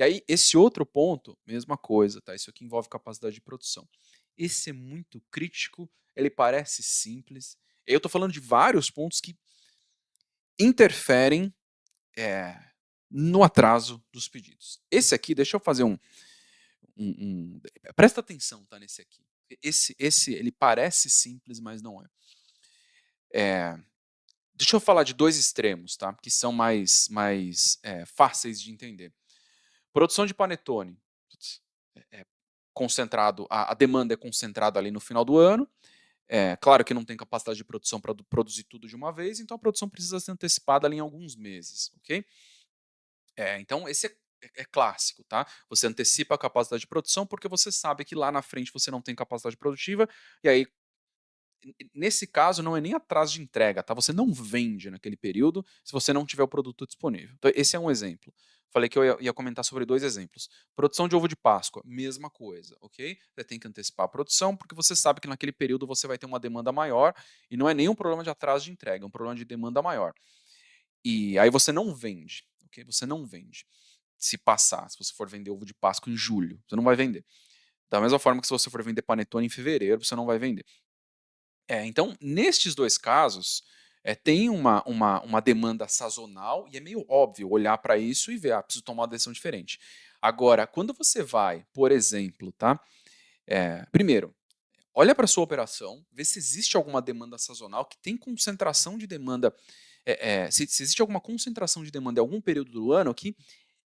E aí, esse outro ponto, mesma coisa, tá? Isso aqui envolve capacidade de produção. Esse é muito crítico, ele parece simples. Eu estou falando de vários pontos que interferem eh, no atraso dos pedidos. Esse aqui, deixa eu fazer presta atenção, tá, nesse aqui. Esse ele parece simples, mas não é. Eh, Deixa eu falar de 2 extremos, tá, que são mais fáceis de entender. Produção de panetone, putz, é concentrado, a demanda é concentrada ali no final do ano. Claro que não tem capacidade de produção para produzir tudo de uma vez, então a produção precisa ser antecipada ali em alguns meses, ok? Então esse é clássico, tá? Você antecipa a capacidade de produção porque você sabe que lá na frente você não tem capacidade produtiva, e aí nesse caso não é nem atraso de entrega, tá? Você não vende naquele período se você não tiver o produto disponível. Então esse é um exemplo. Falei que eu ia comentar sobre 2 exemplos. Produção de ovo de Páscoa, mesma coisa, ok? Você tem que antecipar a produção porque você sabe que naquele período você vai ter uma demanda maior e não é nenhum problema de atraso de entrega, é um problema de demanda maior. E aí você não vende, ok? Você não vende. Se passar, se você for vender ovo de Páscoa em julho, você não vai vender. Da mesma forma que se você for vender panetone em fevereiro, você não vai vender. Então, nestes 2 casos, tem uma demanda sazonal e é meio óbvio olhar para isso e ver: "Ah, preciso tomar uma decisão diferente". Agora, quando você vai, por exemplo, tá, primeiro, olha para sua operação, vê se existe alguma demanda sazonal que tem concentração de demanda, se existe alguma concentração de demanda em algum período do ano que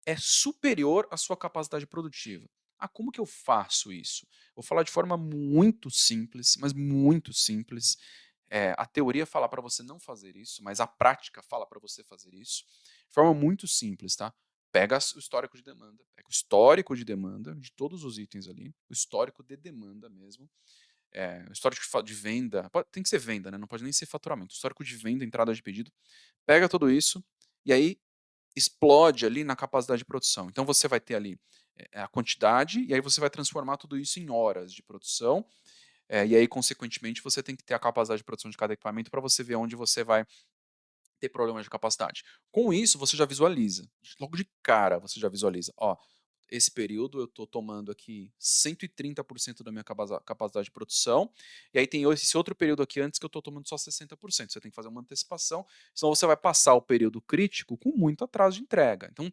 é superior à sua capacidade produtiva. Ah, como que eu faço isso? Vou falar de forma muito simples, mas muito simples. A teoria fala para você não fazer isso, mas a prática fala para você fazer isso. De forma muito simples, tá? Pega o histórico de demanda, pega o histórico de demanda de todos os itens ali, o histórico de demanda mesmo, o histórico de venda, tem que ser venda, né? Não pode nem ser faturamento. O histórico de venda, entrada de pedido, pega tudo isso e aí explode ali na capacidade de produção. Então você vai ter ali a quantidade, e aí você vai transformar tudo isso em horas de produção, e aí, consequentemente, você tem que ter a capacidade de produção de cada equipamento para você ver onde você vai ter problemas de capacidade. Com isso, você já visualiza. Logo de cara, você já visualiza. Ó, esse período eu estou tomando aqui 130% da minha capacidade de produção, e aí tem esse outro período aqui antes que eu estou tomando só 60%. Você tem que fazer uma antecipação, senão você vai passar o período crítico com muito atraso de entrega. Então,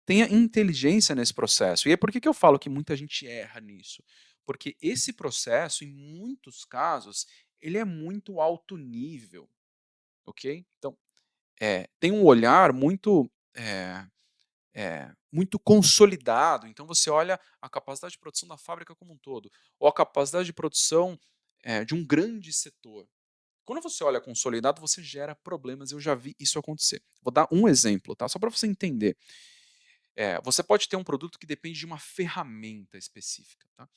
tenha inteligência nesse processo. E aí por que eu falo que muita gente erra nisso? Porque esse processo, em muitos casos, ele é muito alto nível, ok? Então, tem um olhar muito consolidado. Então você olha a capacidade de produção da fábrica como um todo, ou a capacidade de produção de um grande setor. Quando você olha consolidado, você gera problemas. Eu já vi isso acontecer. Vou dar um exemplo, tá? Só para você entender. Você pode ter um produto que depende de uma ferramenta específica, tá?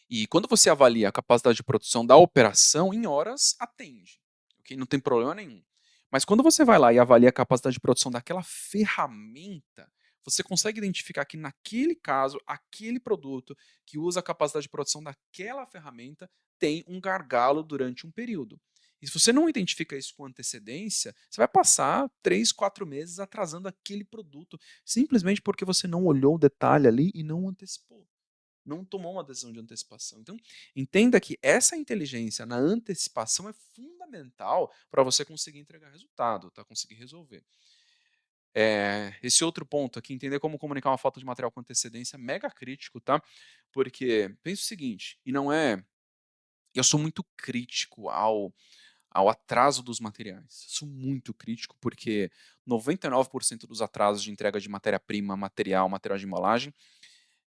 E quando você avalia a capacidade de produção da operação, em horas atende, ok? Não tem problema nenhum. Mas quando você vai lá e avalia a capacidade de produção daquela ferramenta, você consegue identificar que naquele caso, aquele produto que usa a capacidade de produção daquela ferramenta tem um gargalo durante um período. E se você não identifica isso com antecedência, você vai passar 3, 4 meses atrasando aquele produto, simplesmente porque você não olhou o detalhe ali e não antecipou, não tomou uma decisão de antecipação. Então, entenda que essa inteligência na antecipação é fundamental para você conseguir entregar resultado, tá? Conseguir resolver. Esse outro ponto aqui, entender como comunicar uma falta de material com antecedência, é mega crítico, tá? Porque pensa o seguinte, e não é. Eu sou muito crítico ao atraso dos materiais. Sou muito crítico porque 99% dos atrasos de entrega de matéria-prima, material de embalagem,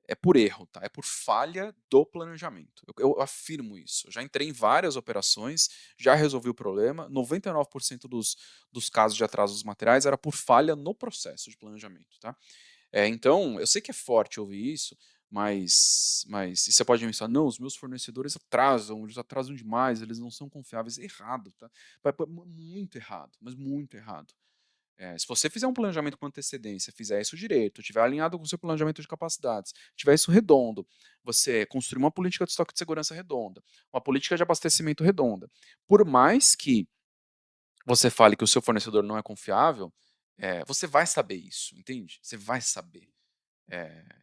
é por erro, tá? É por falha do planejamento. Eu afirmo isso. Eu já entrei em várias operações, já resolvi o problema. 99% dos casos de atraso dos materiais era por falha no processo de planejamento, tá? Então, eu sei que é forte ouvir isso, mas e você pode pensar, não, os meus fornecedores atrasam, eles atrasam demais, eles não são confiáveis. Errado, tá? Muito errado, mas muito errado. Se você fizer um planejamento com antecedência, fizer isso direito, tiver alinhado com o seu planejamento de capacidades, tiver isso redondo, você construir uma política de estoque de segurança redonda, uma política de abastecimento redonda, por mais que você fale que o seu fornecedor não é confiável, você vai saber isso, entende? Você vai saber.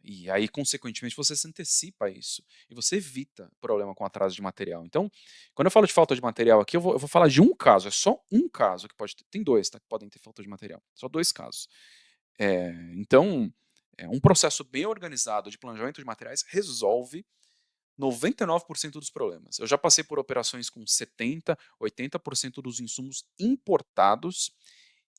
E aí, consequentemente, você se antecipa a isso e você evita problema com atraso de material. Então, quando eu falo de falta de material aqui, eu vou falar de um caso, é só um caso que pode ter, tem dois, tá, que podem ter falta de material, só dois casos. Então, um processo bem organizado de planejamento de materiais resolve 99% dos problemas. Eu já passei por operações com 70, 80% dos insumos importados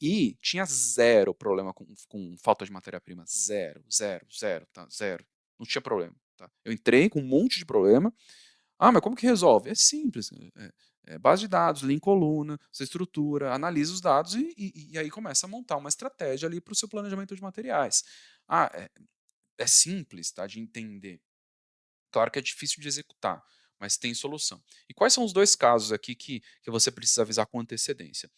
e tinha zero problema com falta de matéria-prima. Zero, zero, zero, tá? Zero. Não tinha problema. Tá? Eu entrei com um monte de problema. Ah, mas como que resolve? É simples. Base de dados, link coluna, você estrutura, analisa os dados e aí começa a montar uma estratégia ali para o seu planejamento de materiais. Ah, é simples, tá, de entender. Claro que é difícil de executar, mas tem solução. E quais são os dois casos aqui que você precisa avisar com antecedência?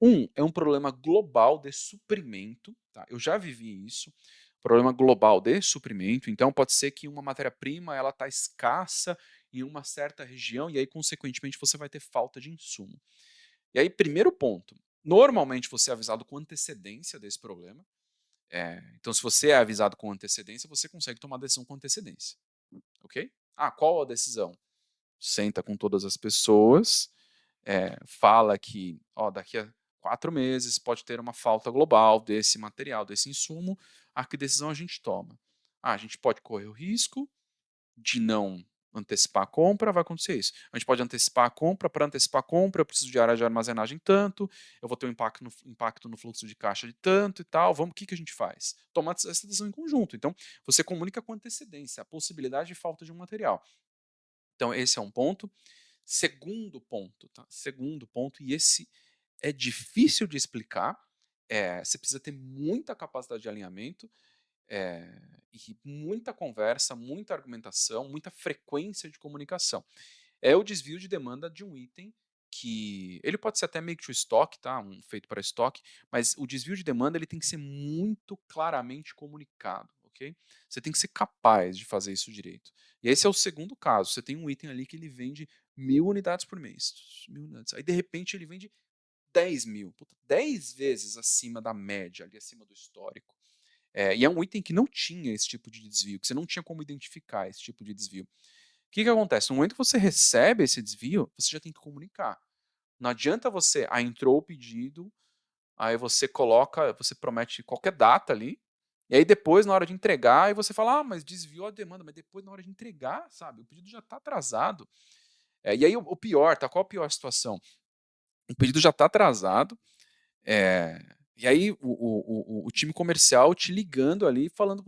Um é um problema global de suprimento, tá? Eu já vivi isso, problema global de suprimento, então pode ser que uma matéria-prima ela está escassa em uma certa região e aí, consequentemente, você vai ter falta de insumo. E aí, primeiro ponto, normalmente você é avisado com antecedência desse problema, então se você é avisado com antecedência, você consegue tomar decisão com antecedência, ok? Ah, qual a decisão? Senta com todas as pessoas, fala que daqui a 4 meses pode ter uma falta global desse material, desse insumo, que decisão a gente toma? A gente pode correr o risco de não antecipar a compra, vai acontecer isso. A gente pode antecipar a compra, para antecipar a compra eu preciso de área de armazenagem tanto, eu vou ter um impacto no fluxo de caixa de tanto e tal, o que a gente faz? Toma essa decisão em conjunto. Então, você comunica com antecedência a possibilidade de falta de um material. Então, esse é um ponto. Segundo ponto, tá? Segundo ponto, e esse é difícil de explicar, você precisa ter muita capacidade de alinhamento, e muita conversa, muita argumentação, muita frequência de comunicação. É o desvio de demanda de um item que ele pode ser até make to stock, tá? Feito para estoque, mas o desvio de demanda ele tem que ser muito claramente comunicado, ok? Você tem que ser capaz de fazer isso direito. E esse é o segundo caso. Você tem um item ali que ele vende 1.000 unidades por mês. 1.000 unidades. Aí, de repente, ele vende 10.000. Puta, 10 vezes acima da média, ali acima do histórico. E é um item que não tinha esse tipo de desvio, que você não tinha como identificar esse tipo de desvio. O que acontece? No momento que você recebe esse desvio, você já tem que comunicar. Não adianta você, entrou o pedido, aí você promete qualquer data ali, e aí depois, na hora de entregar, aí você fala, mas desviou a demanda, mas depois, na hora de entregar, sabe, o pedido já está atrasado. E aí o pior, tá? Qual a pior situação? O pedido já está atrasado, e aí o time comercial te ligando ali, falando,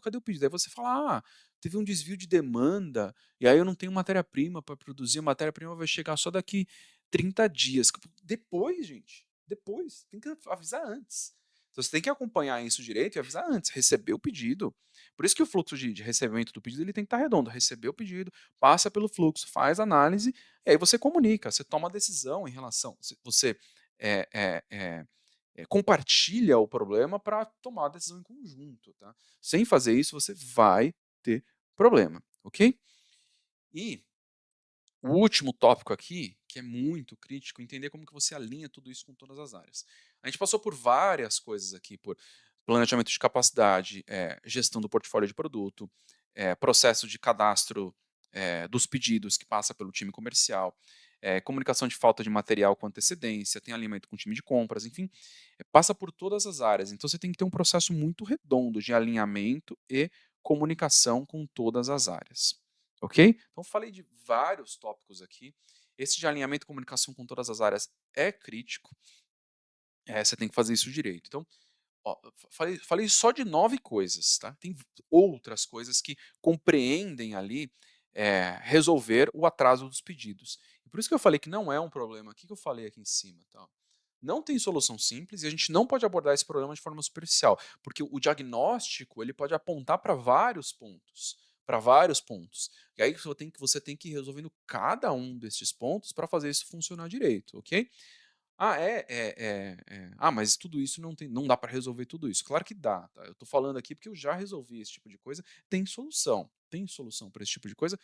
cadê o pedido? Aí você fala, teve um desvio de demanda, e aí eu não tenho matéria-prima para produzir, a matéria-prima vai chegar só daqui 30 dias. Depois, gente, depois, tem que avisar antes. Então você tem que acompanhar isso direito e avisar antes, receber o pedido. Por isso que o fluxo de recebimento do pedido ele tem que estar redondo. Receber o pedido, passa pelo fluxo, faz análise, e aí você comunica, você toma a decisão em relação. Você é, é, é, compartilha o problema para tomar a decisão em conjunto. Tá? Sem fazer isso, você vai ter problema, ok? E o último tópico aqui, que é muito crítico, entender como que você alinha tudo isso com todas as áreas. A gente passou por várias coisas aqui, por planejamento de capacidade, gestão do portfólio de produto, processo de cadastro dos pedidos que passa pelo time comercial, comunicação de falta de material com antecedência, tem alinhamento com o time de compras, enfim, passa por todas as áreas. Então você tem que ter um processo muito redondo de alinhamento e comunicação com todas as áreas. Ok? Então falei de vários tópicos aqui. Esse de alinhamento e comunicação com todas as áreas é crítico. Você tem que fazer isso direito. Então, falei só de 9 coisas, tá? Tem outras coisas que compreendem ali resolver o atraso dos pedidos. E por isso que eu falei que não é um problema. O que eu falei aqui em cima? Tá? Não tem solução simples e a gente não pode abordar esse problema de forma superficial, porque o diagnóstico ele pode apontar para vários pontos, para vários pontos. E aí você tem que ir resolvendo cada um desses pontos para fazer isso funcionar direito, ok? Mas tudo isso não dá para resolver tudo isso. Claro que dá, tá? Eu estou falando aqui porque eu já resolvi esse tipo de coisa. Tem solução para esse tipo de coisa